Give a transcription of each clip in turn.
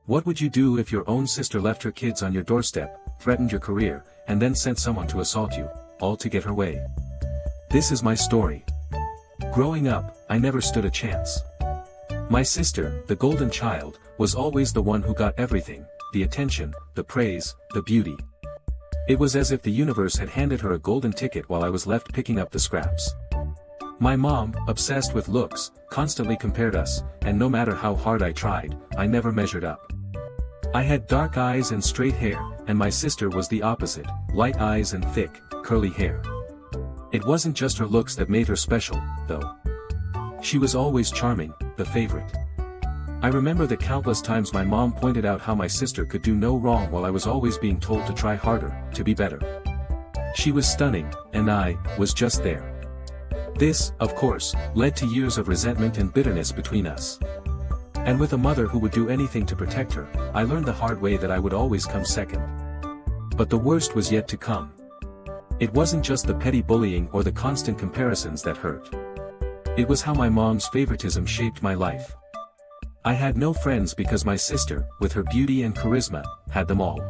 What would you do if your own sister left her kids on your doorstep, threatened your career, and then sent someone to assault you, all to get her way? This is my story. Growing up, I never stood a chance. My sister, the golden child, was always the one who got everything, the attention, the praise, the beauty. It was as if the universe had handed her a golden ticket while I was left picking up the scraps. My mom, obsessed with looks, constantly compared us, and no matter how hard I tried, I never measured up. I had dark eyes and straight hair, and my sister was the opposite, light eyes and thick, curly hair. It wasn't just her looks that made her special, though. She was always charming, the favorite. I remember the countless times my mom pointed out how my sister could do no wrong while I was always being told to try harder, to be better. She was stunning, and I was just there. This, of course, led to years of resentment and bitterness between us. And with a mother who would do anything to protect her, I learned the hard way that I would always come second. But the worst was yet to come. It wasn't just the petty bullying or the constant comparisons that hurt. It was how my mom's favoritism shaped my life. I had no friends because my sister, with her beauty and charisma, had them all.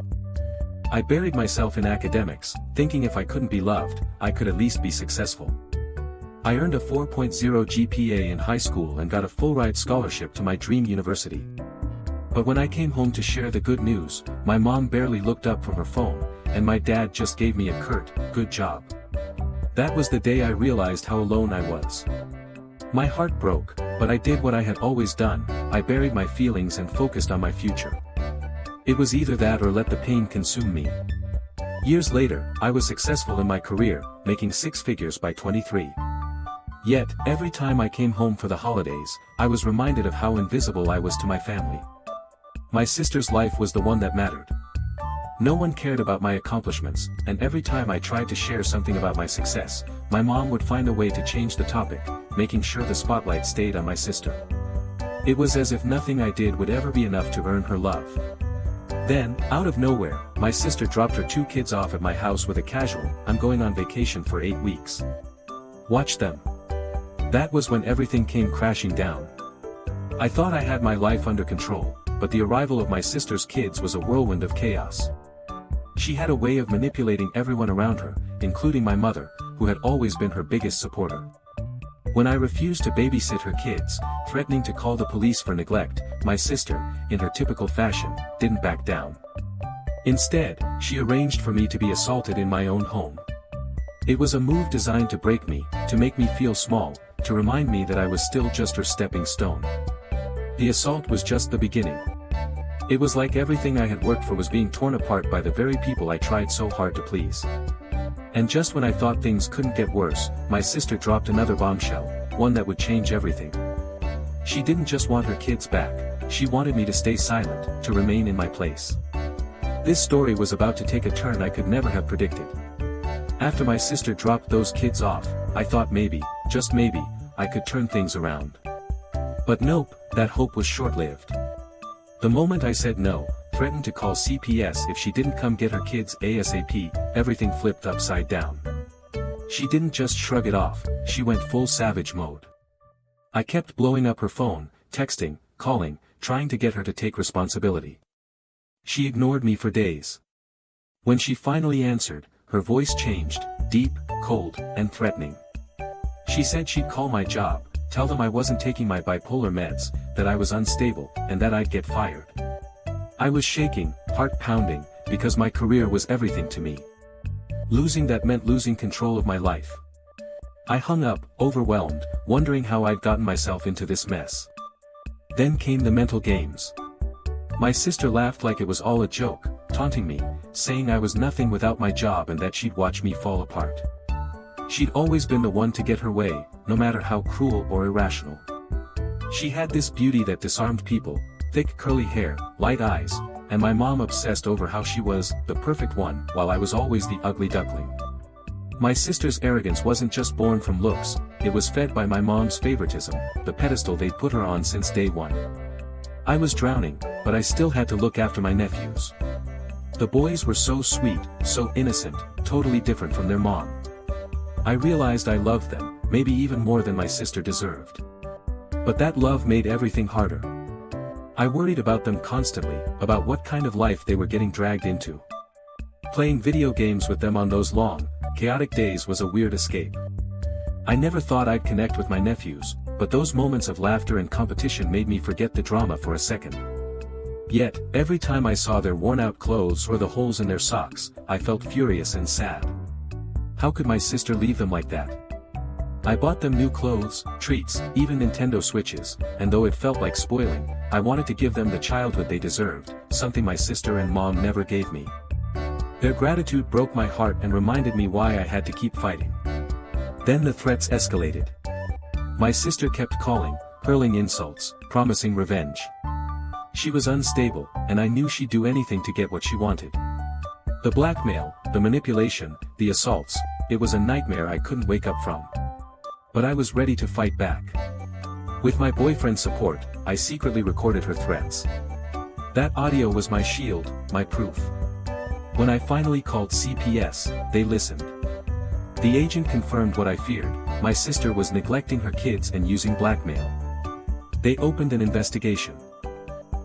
I buried myself in academics, thinking if I couldn't be loved, I could at least be successful. I earned a 4.0 GPA in high school and got a full-ride scholarship to my dream university. But when I came home to share the good news, my mom barely looked up from her phone, and my dad just gave me a curt, "Good job." That was the day I realized how alone I was. My heart broke, but I did what I had always done, I buried my feelings and focused on my future. It was either that or let the pain consume me. Years later, I was successful in my career, making six figures by 23. Yet, every time I came home for the holidays, I was reminded of how invisible I was to my family. My sister's life was the one that mattered. No one cared about my accomplishments, and every time I tried to share something about my success, my mom would find a way to change the topic, making sure the spotlight stayed on my sister. It was as if nothing I did would ever be enough to earn her love. Then, out of nowhere, my sister dropped her 2 kids off at my house with a casual, "I'm going on vacation for 8 weeks. Watch them." That was when everything came crashing down. I thought I had my life under control, but the arrival of my sister's kids was a whirlwind of chaos. She had a way of manipulating everyone around her, including my mother, who had always been her biggest supporter. When I refused to babysit her kids, threatening to call the police for neglect, my sister, in her typical fashion, didn't back down. Instead, she arranged for me to be assaulted in my own home. It was a move designed to break me, to make me feel small, to remind me that I was still just her stepping stone. The assault was just the beginning. It was like everything I had worked for was being torn apart by the very people I tried so hard to please. And just when I thought things couldn't get worse, my sister dropped another bombshell, one that would change everything. She didn't just want her kids back, she wanted me to stay silent, to remain in my place. This story was about to take a turn I could never have predicted. After my sister dropped those kids off, I thought maybe, just maybe, I could turn things around. But nope, that hope was short-lived. The moment I said no, threatened to call CPS if she didn't come get her kids ASAP, everything flipped upside down. She didn't just shrug it off, she went full savage mode. I kept blowing up her phone, texting, calling, trying to get her to take responsibility. She ignored me for days. When she finally answered, her voice changed, deep, cold, and threatening. She said she'd call my job, tell them I wasn't taking my bipolar meds, that I was unstable, and that I'd get fired. I was shaking, heart pounding, because my career was everything to me. Losing that meant losing control of my life. I hung up, overwhelmed, wondering how I'd gotten myself into this mess. Then came the mental games. My sister laughed like it was all a joke, taunting me, saying I was nothing without my job and that she'd watch me fall apart. She'd always been the one to get her way, no matter how cruel or irrational. She had this beauty that disarmed people, thick curly hair, light eyes, and my mom obsessed over how she was the perfect one, while I was always the ugly duckling. My sister's arrogance wasn't just born from looks, it was fed by my mom's favoritism, the pedestal they'd put her on since day one. I was drowning, but I still had to look after my nephews. The boys were so sweet, so innocent, totally different from their mom. I realized I loved them, maybe even more than my sister deserved. But that love made everything harder. I worried about them constantly, about what kind of life they were getting dragged into. Playing video games with them on those long, chaotic days was a weird escape. I never thought I'd connect with my nephews, but those moments of laughter and competition made me forget the drama for a second. Yet, every time I saw their worn-out clothes or the holes in their socks, I felt furious and sad. How could my sister leave them like that? I bought them new clothes, treats, even Nintendo Switches, and though it felt like spoiling, I wanted to give them the childhood they deserved, something my sister and mom never gave me. Their gratitude broke my heart and reminded me why I had to keep fighting. Then the threats escalated. My sister kept calling, hurling insults, promising revenge. She was unstable, and I knew she'd do anything to get what she wanted. The blackmail, the manipulation, the assaults, it was a nightmare I couldn't wake up from. But I was ready to fight back. With my boyfriend's support, I secretly recorded her threats. That audio was my shield, my proof. When I finally called CPS, they listened. The agent confirmed what I feared: my sister was neglecting her kids and using blackmail. They opened an investigation.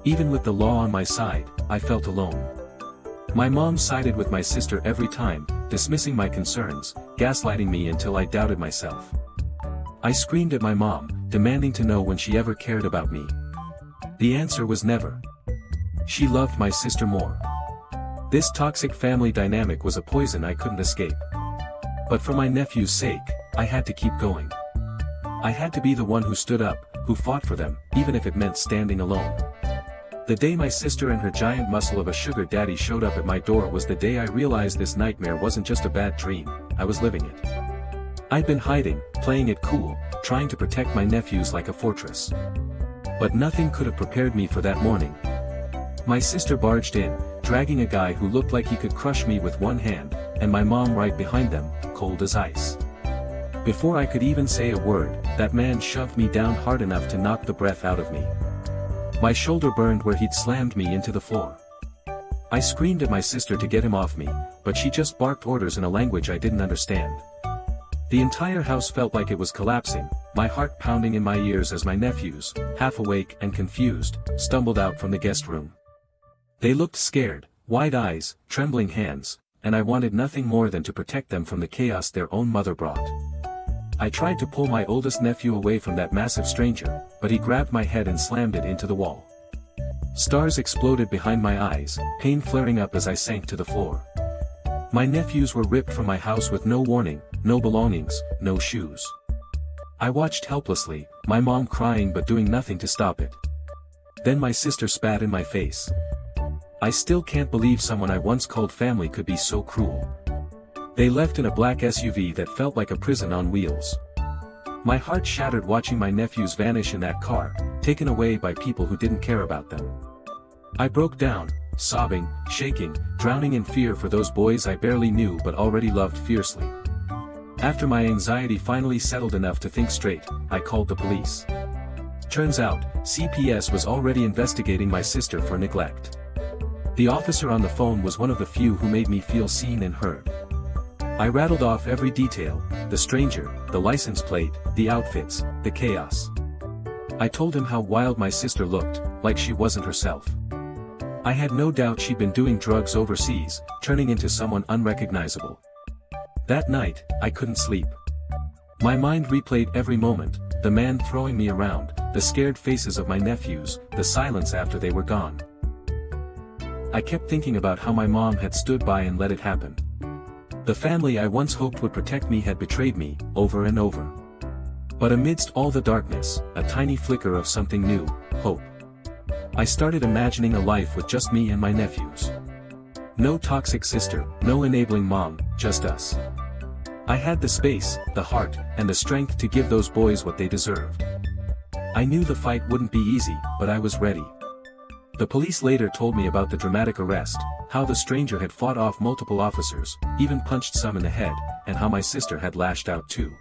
Even with the law on my side, I felt alone. My mom sided with my sister every time, dismissing my concerns, gaslighting me until I doubted myself. I screamed at my mom, demanding to know when she ever cared about me. The answer was never. She loved my sister more. This toxic family dynamic was a poison I couldn't escape. But for my nephew's sake, I had to keep going. I had to be the one who stood up, who fought for them, even if it meant standing alone. The day my sister and her giant muscle of a sugar daddy showed up at my door was the day I realized this nightmare wasn't just a bad dream, I was living it. I'd been hiding, playing it cool, trying to protect my nephews like a fortress. But nothing could have prepared me for that morning. My sister barged in, dragging a guy who looked like he could crush me with one hand, and my mom right behind them, cold as ice. Before I could even say a word, that man shoved me down hard enough to knock the breath out of me. My shoulder burned where he'd slammed me into the floor. I screamed at my sister to get him off me, but she just barked orders in a language I didn't understand. The entire house felt like it was collapsing, my heart pounding in my ears as my nephews, half awake and confused, stumbled out from the guest room. They looked scared, wide eyes, trembling hands, and I wanted nothing more than to protect them from the chaos their own mother brought. I tried to pull my oldest nephew away from that massive stranger, but he grabbed my head and slammed it into the wall. Stars exploded behind my eyes, pain flaring up as I sank to the floor. My nephews were ripped from my house with no warning, no belongings, no shoes. I watched helplessly, my mom crying but doing nothing to stop it. Then my sister spat in my face. I still can't believe someone I once called family could be so cruel. They left in a black SUV that felt like a prison on wheels. My heart shattered watching my nephews vanish in that car, taken away by people who didn't care about them. I broke down, sobbing, shaking, drowning in fear for those boys I barely knew but already loved fiercely. After my anxiety finally settled enough to think straight, I called the police. Turns out, CPS was already investigating my sister for neglect. The officer on the phone was one of the few who made me feel seen and heard. I rattled off every detail: the stranger, the license plate, the outfits, the chaos. I told him how wild my sister looked, like she wasn't herself. I had no doubt she'd been doing drugs overseas, turning into someone unrecognizable. That night, I couldn't sleep. My mind replayed every moment: the man throwing me around, the scared faces of my nephews, the silence after they were gone. I kept thinking about how my mom had stood by and let it happen. The family I once hoped would protect me had betrayed me, over and over. But amidst all the darkness, a tiny flicker of something new: hope. I started imagining a life with just me and my nephews. No toxic sister, no enabling mom, just us. I had the space, the heart, and the strength to give those boys what they deserved. I knew the fight wouldn't be easy, but I was ready. The police later told me about the dramatic arrest, how the stranger had fought off multiple officers, even punched some in the head, and how my sister had lashed out too.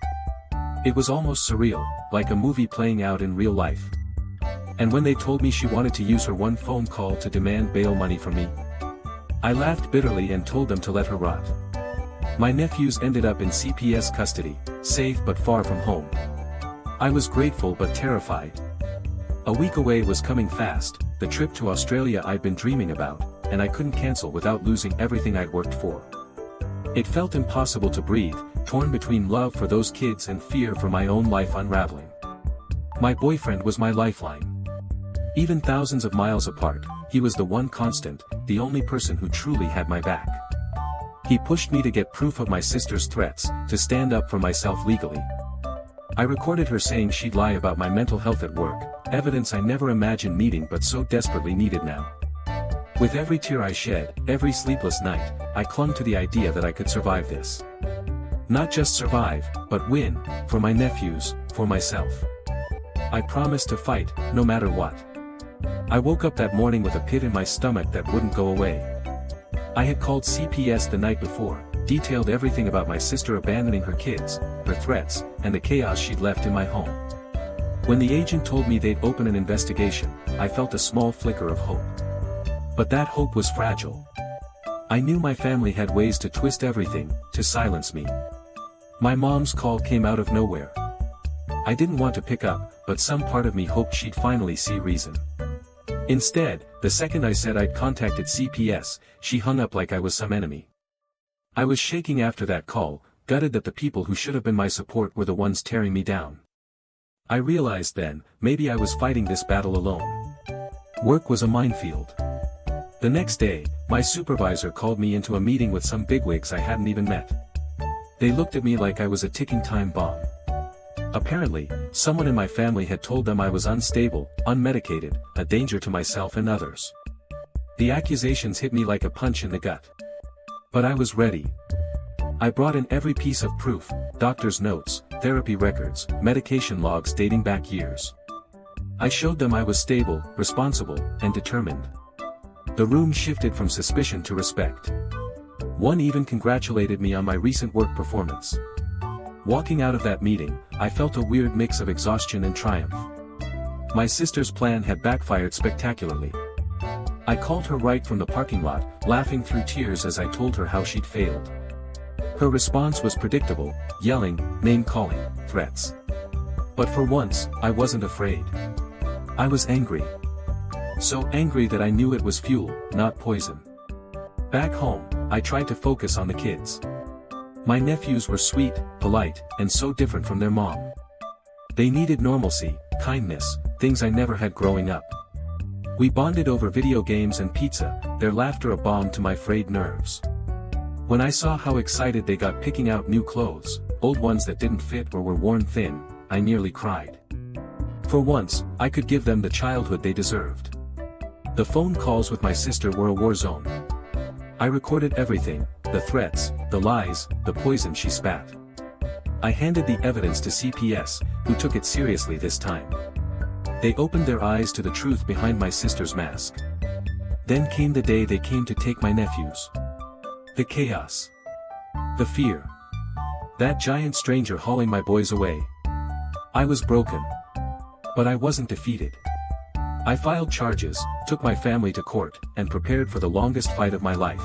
It was almost surreal, like a movie playing out in real life. And when they told me she wanted to use her one phone call to demand bail money from me, I laughed bitterly and told them to let her rot. My nephews ended up in CPS custody, safe but far from home. I was grateful but terrified. A week away was coming fast. the trip to Australia I'd been dreaming about, and I couldn't cancel without losing everything I'd worked for. It felt impossible to breathe, torn between love for those kids and fear for my own life unraveling. My boyfriend was my lifeline. Even thousands of miles apart, he was the one constant, the only person who truly had my back. He pushed me to get proof of my sister's threats, to stand up for myself legally. I recorded her saying she'd lie about my mental health at work, evidence I never imagined needing but so desperately needed now. With every tear I shed, every sleepless night, I clung to the idea that I could survive this. Not just survive, but win, for my nephews, for myself. I promised to fight, no matter what. I woke up that morning with a pit in my stomach that wouldn't go away. I had called CPS the night before, detailed everything about my sister abandoning her kids, her threats, and the chaos she'd left in my home. When the agent told me they'd open an investigation, I felt a small flicker of hope. But that hope was fragile. I knew my family had ways to twist everything, to silence me. My mom's call came out of nowhere. I didn't want to pick up, but some part of me hoped she'd finally see reason. Instead, the second I said I'd contacted CPS, she hung up like I was some enemy. I was shaking after that call, gutted that the people who should have been my support were the ones tearing me down. I realized then, maybe I was fighting this battle alone. Work was a minefield. The next day, my supervisor called me into a meeting with some bigwigs I hadn't even met. They looked at me like I was a ticking time bomb. Apparently, someone in my family had told them I was unstable, unmedicated, a danger to myself and others. The accusations hit me like a punch in the gut. But I was ready. I brought in every piece of proof, doctor's notes, therapy records, medication logs dating back years. I showed them I was stable, responsible, and determined. The room shifted from suspicion to respect. One even congratulated me on my recent work performance. Walking out of that meeting, I felt a weird mix of exhaustion and triumph. My sister's plan had backfired spectacularly. I called her right from the parking lot, laughing through tears as I told her how she'd failed. Her response was predictable, yelling, name-calling, threats. But for once, I wasn't afraid. I was angry. So angry that I knew it was fuel, not poison. Back home, I tried to focus on the kids. My nephews were sweet, polite, and so different from their mom. They needed normalcy, kindness, things I never had growing up. We bonded over video games and pizza, their laughter a balm to my frayed nerves. When I saw how excited they got picking out new clothes, old ones that didn't fit or were worn thin, I nearly cried. For once, I could give them the childhood they deserved. The phone calls with my sister were a war zone. I recorded everything, the threats, the lies, the poison she spat. I handed the evidence to CPS, who took it seriously this time. They opened their eyes to the truth behind my sister's mask. Then came the day they came to take my nephews. The chaos. The fear. That giant stranger hauling my boys away. I was broken. But I wasn't defeated. I filed charges, took my family to court, and prepared for the longest fight of my life.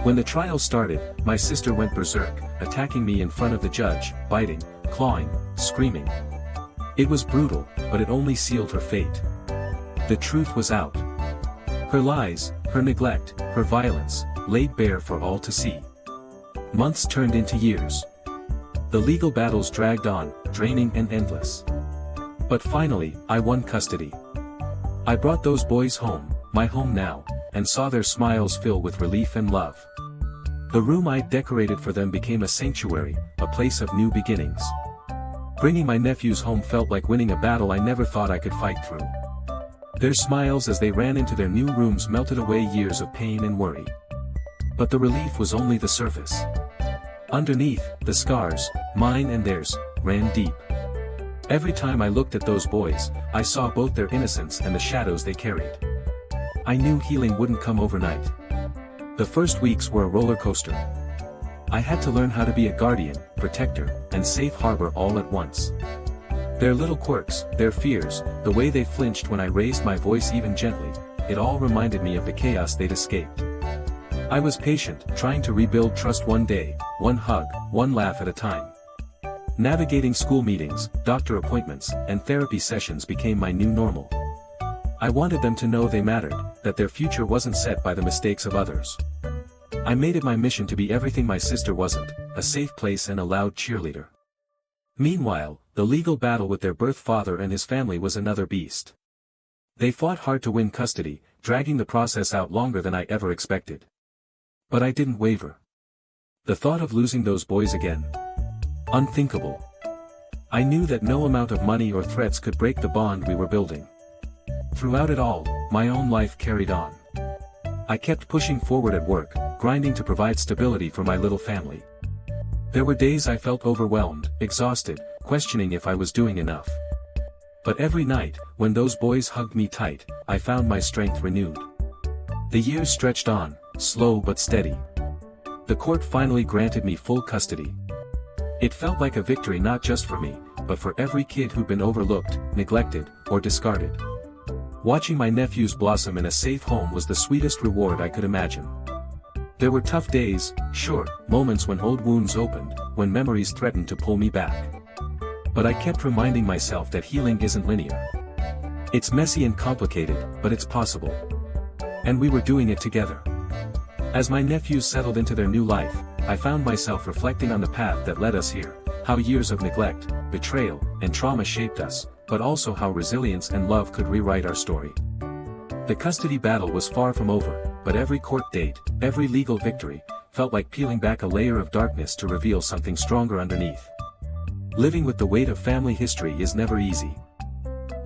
When the trial started, my sister went berserk, attacking me in front of the judge, biting, clawing, screaming. It was brutal, but it only sealed her fate. The truth was out. Her lies, her neglect, her violence, laid bare for all to see. Months turned into years. The legal battles dragged on, draining and endless. But finally, I won custody. I brought those boys home, my home now, and saw their smiles fill with relief and love. The room I'd decorated for them became a sanctuary, a place of new beginnings. Bringing my nephews home felt like winning a battle I never thought I could fight through. Their smiles as they ran into their new rooms melted away years of pain and worry. But the relief was only the surface. Underneath, the scars, mine and theirs, ran deep. Every time I looked at those boys, I saw both their innocence and the shadows they carried. I knew healing wouldn't come overnight. The first weeks were a roller coaster. I had to learn how to be a guardian, protector, and safe harbor all at once. Their little quirks, their fears, the way they flinched when I raised my voice even gently, it all reminded me of the chaos they'd escaped. I was patient, trying to rebuild trust one day, one hug, one laugh at a time. Navigating school meetings, doctor appointments, and therapy sessions became my new normal. I wanted them to know they mattered, that their future wasn't set by the mistakes of others. I made it my mission to be everything my sister wasn't, a safe place and a loud cheerleader. Meanwhile, the legal battle with their birth father and his family was another beast. They fought hard to win custody, dragging the process out longer than I ever expected. But I didn't waver. The thought of losing those boys again? Unthinkable. I knew that no amount of money or threats could break the bond we were building. Throughout it all, my own life carried on. I kept pushing forward at work, grinding to provide stability for my little family. There were days I felt overwhelmed, exhausted, questioning if I was doing enough. But every night, when those boys hugged me tight, I found my strength renewed. The years stretched on, slow but steady. The court finally granted me full custody. It felt like a victory not just for me, but for every kid who'd been overlooked, neglected, or discarded. Watching my nephews blossom in a safe home was the sweetest reward I could imagine. There were tough days, sure, moments when old wounds opened, when memories threatened to pull me back. But I kept reminding myself that healing isn't linear. It's messy and complicated, but it's possible. And we were doing it together. As my nephews settled into their new life, I found myself reflecting on the path that led us here, how years of neglect, betrayal, and trauma shaped us, but also how resilience and love could rewrite our story. The custody battle was far from over, but every court date, every legal victory, felt like peeling back a layer of darkness to reveal something stronger underneath. Living with the weight of family history is never easy.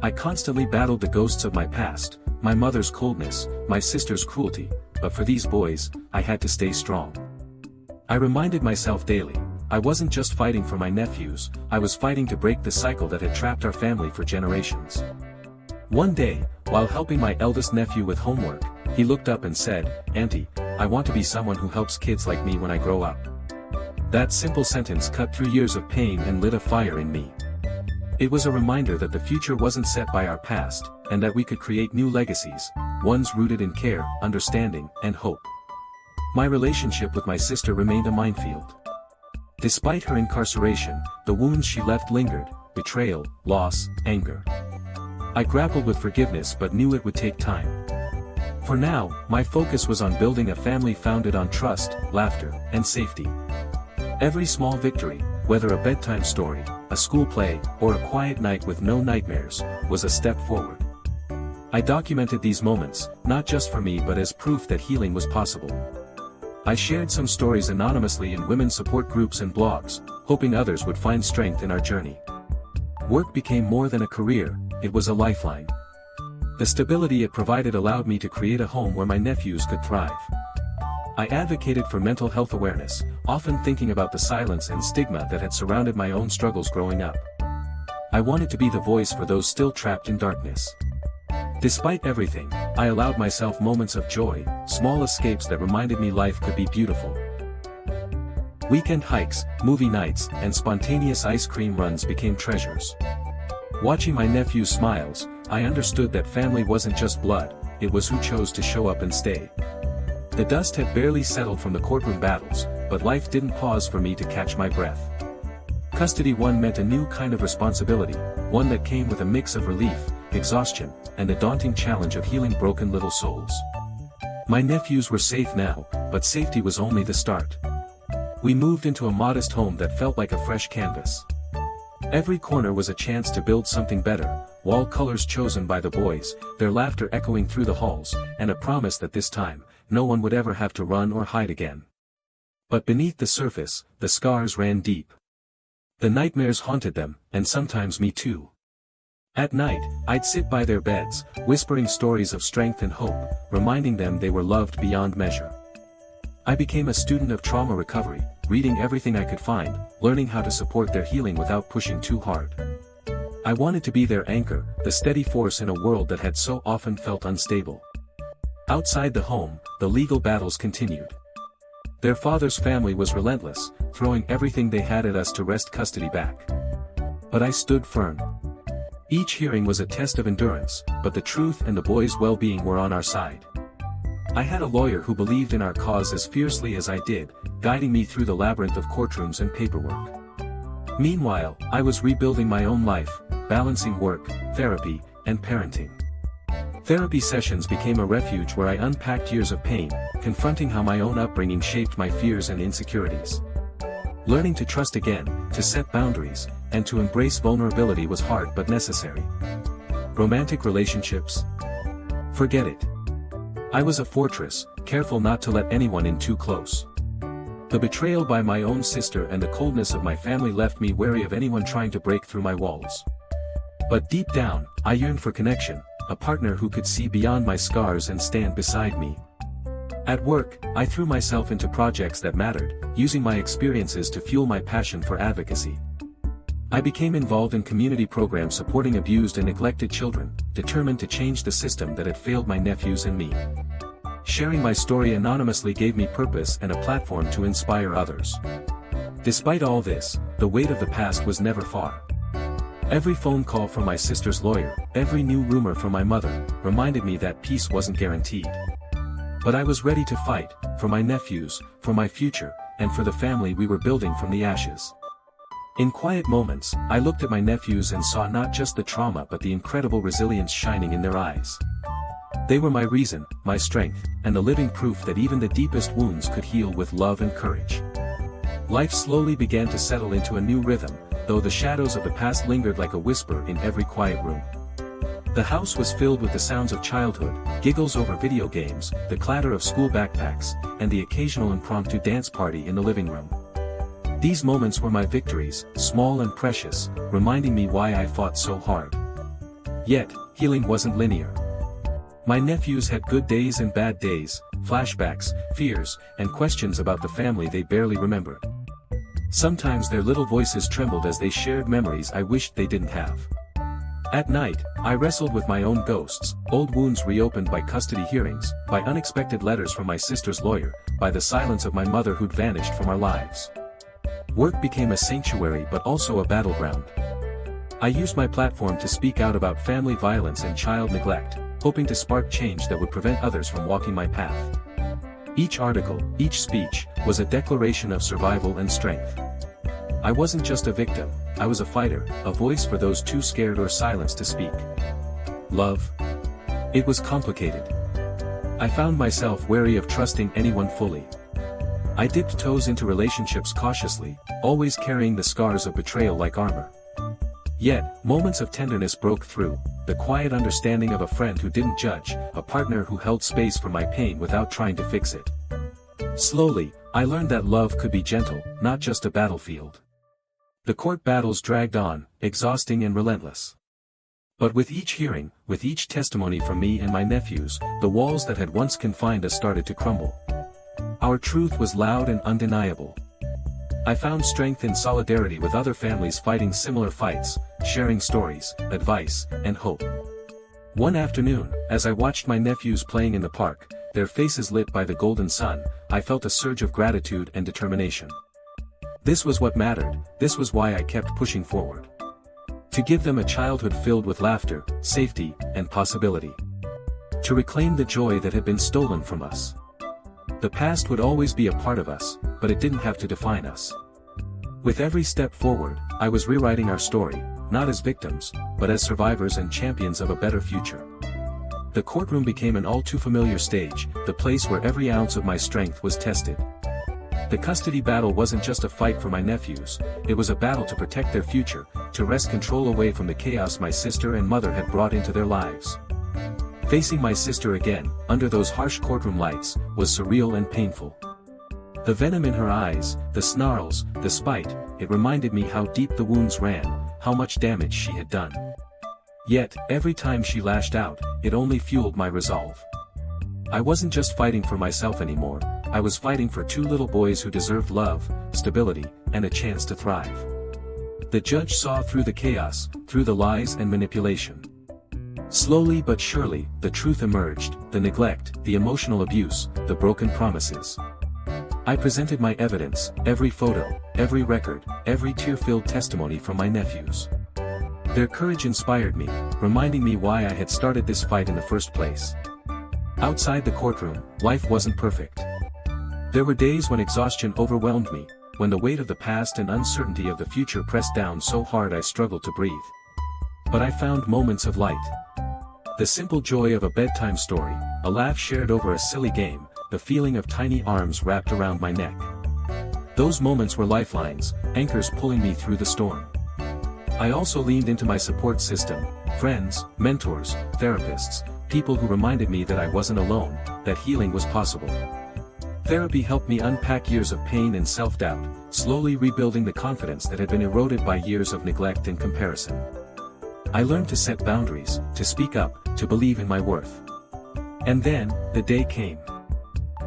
I constantly battled the ghosts of my past, my mother's coldness, my sister's cruelty, but for these boys, I had to stay strong. I reminded myself daily, I wasn't just fighting for my nephews, I was fighting to break the cycle that had trapped our family for generations. One day, while helping my eldest nephew with homework, he looked up and said, "Auntie, I want to be someone who helps kids like me when I grow up." That simple sentence cut through years of pain and lit a fire in me. It was a reminder that the future wasn't set by our past, and that we could create new legacies, ones rooted in care, understanding, and hope. My relationship with my sister remained a minefield. Despite her incarceration, the wounds she left lingered: betrayal, loss, anger. I grappled with forgiveness but knew it would take time. For now, my focus was on building a family founded on trust, laughter, and safety. Every small victory, whether a bedtime story, a school play, or a quiet night with no nightmares, was a step forward. I documented these moments, not just for me but as proof that healing was possible. I shared some stories anonymously in women's support groups and blogs, hoping others would find strength in our journey. Work became more than a career, it was a lifeline. The stability it provided allowed me to create a home where my nephews could thrive. I advocated for mental health awareness, often thinking about the silence and stigma that had surrounded my own struggles growing up. I wanted to be the voice for those still trapped in darkness. Despite everything, I allowed myself moments of joy, small escapes that reminded me life could be beautiful. Weekend hikes, movie nights, and spontaneous ice cream runs became treasures. Watching my nephew's smiles, I understood that family wasn't just blood, it was who chose to show up and stay. The dust had barely settled from the courtroom battles, but life didn't pause for me to catch my breath. Custody one meant a new kind of responsibility, one that came with a mix of relief, exhaustion, and the daunting challenge of healing broken little souls. My nephews were safe now, but safety was only the start. We moved into a modest home that felt like a fresh canvas. Every corner was a chance to build something better, wall colors chosen by the boys, their laughter echoing through the halls, and a promise that this time, no one would ever have to run or hide again. But beneath the surface, the scars ran deep. The nightmares haunted them, and sometimes me too. At night, I'd sit by their beds, whispering stories of strength and hope, reminding them they were loved beyond measure. I became a student of trauma recovery, reading everything I could find, learning how to support their healing without pushing too hard. I wanted to be their anchor, the steady force in a world that had so often felt unstable. Outside the home, the legal battles continued. Their father's family was relentless, throwing everything they had at us to wrest custody back. But I stood firm. Each hearing was a test of endurance, but the truth and the boys' well-being were on our side. I had a lawyer who believed in our cause as fiercely as I did, guiding me through the labyrinth of courtrooms and paperwork. Meanwhile, I was rebuilding my own life, balancing work, therapy, and parenting. Therapy sessions became a refuge where I unpacked years of pain, confronting how my own upbringing shaped my fears and insecurities. Learning to trust again, to set boundaries, and to embrace vulnerability was hard but necessary. Romantic relationships? Forget it. I was a fortress, careful not to let anyone in too close. The betrayal by my own sister and the coldness of my family left me wary of anyone trying to break through my walls. But deep down, I yearned for connection, a partner who could see beyond my scars and stand beside me. At work, I threw myself into projects that mattered, using my experiences to fuel my passion for advocacy. I became involved in community programs supporting abused and neglected children, determined to change the system that had failed my nephews and me. Sharing my story anonymously gave me purpose and a platform to inspire others. Despite all this, the weight of the past was never far. Every phone call from my sister's lawyer, every new rumor from my mother, reminded me that peace wasn't guaranteed. But I was ready to fight, for my nephews, for my future, and for the family we were building from the ashes. In quiet moments, I looked at my nephews and saw not just the trauma but the incredible resilience shining in their eyes. They were my reason, my strength, and the living proof that even the deepest wounds could heal with love and courage. Life slowly began to settle into a new rhythm, though the shadows of the past lingered like a whisper in every quiet room. The house was filled with the sounds of childhood, giggles over video games, the clatter of school backpacks, and the occasional impromptu dance party in the living room. These moments were my victories, small and precious, reminding me why I fought so hard. Yet, healing wasn't linear. My nephews had good days and bad days, flashbacks, fears, and questions about the family they barely remembered. Sometimes their little voices trembled as they shared memories I wished they didn't have. At night, I wrestled with my own ghosts, old wounds reopened by custody hearings, by unexpected letters from my sister's lawyer, by the silence of my mother who'd vanished from our lives. Work became a sanctuary but also a battleground. I used my platform to speak out about family violence and child neglect, hoping to spark change that would prevent others from walking my path. Each article, each speech, was a declaration of survival and strength. I wasn't just a victim, I was a fighter, a voice for those too scared or silenced to speak. Love? It was complicated. I found myself wary of trusting anyone fully. I dipped toes into relationships cautiously, always carrying the scars of betrayal like armor. Yet, moments of tenderness broke through, the quiet understanding of a friend who didn't judge, a partner who held space for my pain without trying to fix it. Slowly, I learned that love could be gentle, not just a battlefield. The court battles dragged on, exhausting and relentless. But with each hearing, with each testimony from me and my nephews, the walls that had once confined us started to crumble. Our truth was loud and undeniable. I found strength in solidarity with other families fighting similar fights, sharing stories, advice, and hope. One afternoon, as I watched my nephews playing in the park, their faces lit by the golden sun, I felt a surge of gratitude and determination. This was what mattered, this was why I kept pushing forward. To give them a childhood filled with laughter, safety, and possibility. To reclaim the joy that had been stolen from us. The past would always be a part of us, but it didn't have to define us. With every step forward, I was rewriting our story, not as victims, but as survivors and champions of a better future. The courtroom became an all-too-familiar stage, the place where every ounce of my strength was tested. The custody battle wasn't just a fight for my nephews, it was a battle to protect their future, to wrest control away from the chaos my sister and mother had brought into their lives. Facing my sister again, under those harsh courtroom lights, was surreal and painful. The venom in her eyes, the snarls, the spite, it reminded me how deep the wounds ran, how much damage she had done. Yet, every time she lashed out, it only fueled my resolve. I wasn't just fighting for myself anymore, I was fighting for two little boys who deserved love, stability, and a chance to thrive. The judge saw through the chaos, through the lies and manipulation. Slowly but surely, the truth emerged, the neglect, the emotional abuse, the broken promises. I presented my evidence, every photo, every record, every tear-filled testimony from my nephews. Their courage inspired me, reminding me why I had started this fight in the first place. Outside the courtroom, life wasn't perfect. There were days when exhaustion overwhelmed me, when the weight of the past and uncertainty of the future pressed down so hard I struggled to breathe. But I found moments of light. The simple joy of a bedtime story, a laugh shared over a silly game, the feeling of tiny arms wrapped around my neck. Those moments were lifelines, anchors pulling me through the storm. I also leaned into my support system, friends, mentors, therapists, people who reminded me that I wasn't alone, that healing was possible. Therapy helped me unpack years of pain and self-doubt, slowly rebuilding the confidence that had been eroded by years of neglect and comparison. I learned to set boundaries, to speak up, to believe in my worth. And then, the day came.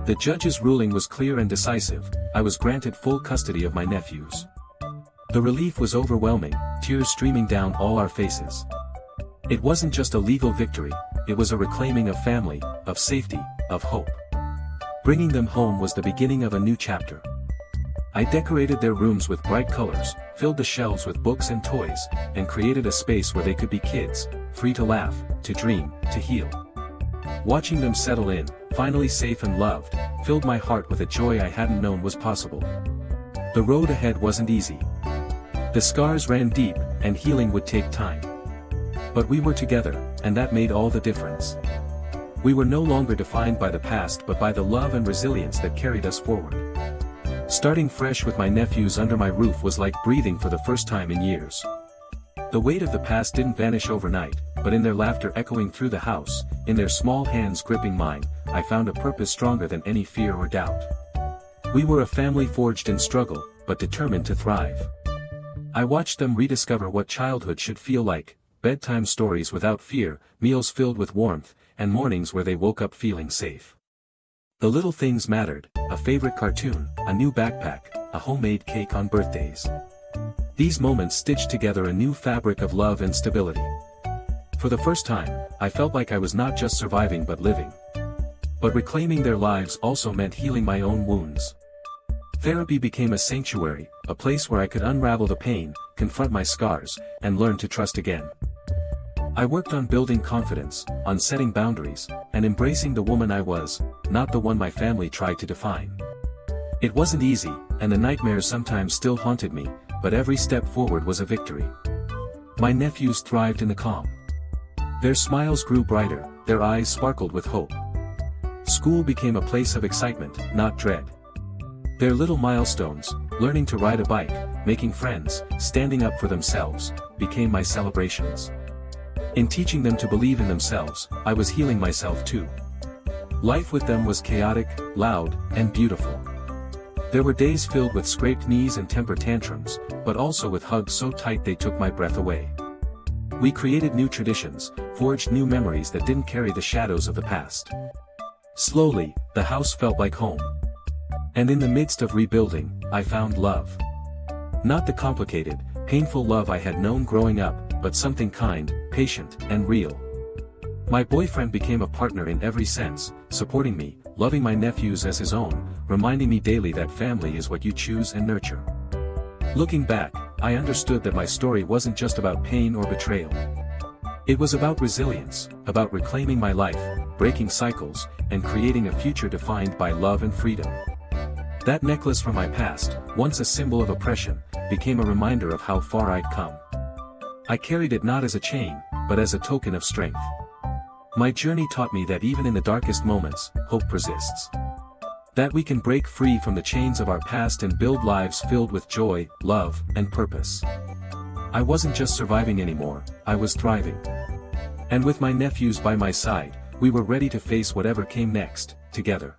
The judge's ruling was clear and decisive. I was granted full custody of my nephews. The relief was overwhelming, tears streaming down all our faces. It wasn't just a legal victory, it was a reclaiming of family, of safety, of hope. Bringing them home was the beginning of a new chapter. I decorated their rooms with bright colors, filled the shelves with books and toys, and created a space where they could be kids, free to laugh, to dream, to heal. Watching them settle in, finally safe and loved, filled my heart with a joy I hadn't known was possible. The road ahead wasn't easy. The scars ran deep, and healing would take time. But we were together, and that made all the difference. We were no longer defined by the past but by the love and resilience that carried us forward. Starting fresh with my nephews under my roof was like breathing for the first time in years. The weight of the past didn't vanish overnight, but in their laughter echoing through the house, in their small hands gripping mine, I found a purpose stronger than any fear or doubt. We were a family forged in struggle, but determined to thrive. I watched them rediscover what childhood should feel like, bedtime stories without fear, meals filled with warmth, and mornings where they woke up feeling safe. The little things mattered, a favorite cartoon, a new backpack, a homemade cake on birthdays. These moments stitched together a new fabric of love and stability. For the first time, I felt like I was not just surviving but living. But reclaiming their lives also meant healing my own wounds. Therapy became a sanctuary, a place where I could unravel the pain, confront my scars, and learn to trust again. I worked on building confidence, on setting boundaries, and embracing the woman I was, not the one my family tried to define. It wasn't easy, and the nightmares sometimes still haunted me, but every step forward was a victory. My nephews thrived in the calm. Their smiles grew brighter, their eyes sparkled with hope. School became a place of excitement, not dread. Their little milestones, learning to ride a bike, making friends, standing up for themselves, became my celebrations. In teaching them to believe in themselves, I was healing myself too. Life with them was chaotic, loud, and beautiful. There were days filled with scraped knees and temper tantrums, but also with hugs so tight they took my breath away. We created new traditions, forged new memories that didn't carry the shadows of the past. Slowly, the house felt like home. And in the midst of rebuilding, I found love. Not the complicated, painful love I had known growing up, but something kind, patient, and real. My boyfriend became a partner in every sense, supporting me, loving my nephews as his own, reminding me daily that family is what you choose and nurture. Looking back, I understood that my story wasn't just about pain or betrayal. It was about resilience, about reclaiming my life, breaking cycles, and creating a future defined by love and freedom. That necklace from my past, once a symbol of oppression, became a reminder of how far I'd come. I carried it not as a chain, but as a token of strength. My journey taught me that even in the darkest moments, hope persists. That we can break free from the chains of our past and build lives filled with joy, love, and purpose. I wasn't just surviving anymore, I was thriving. And with my nephews by my side, we were ready to face whatever came next, together.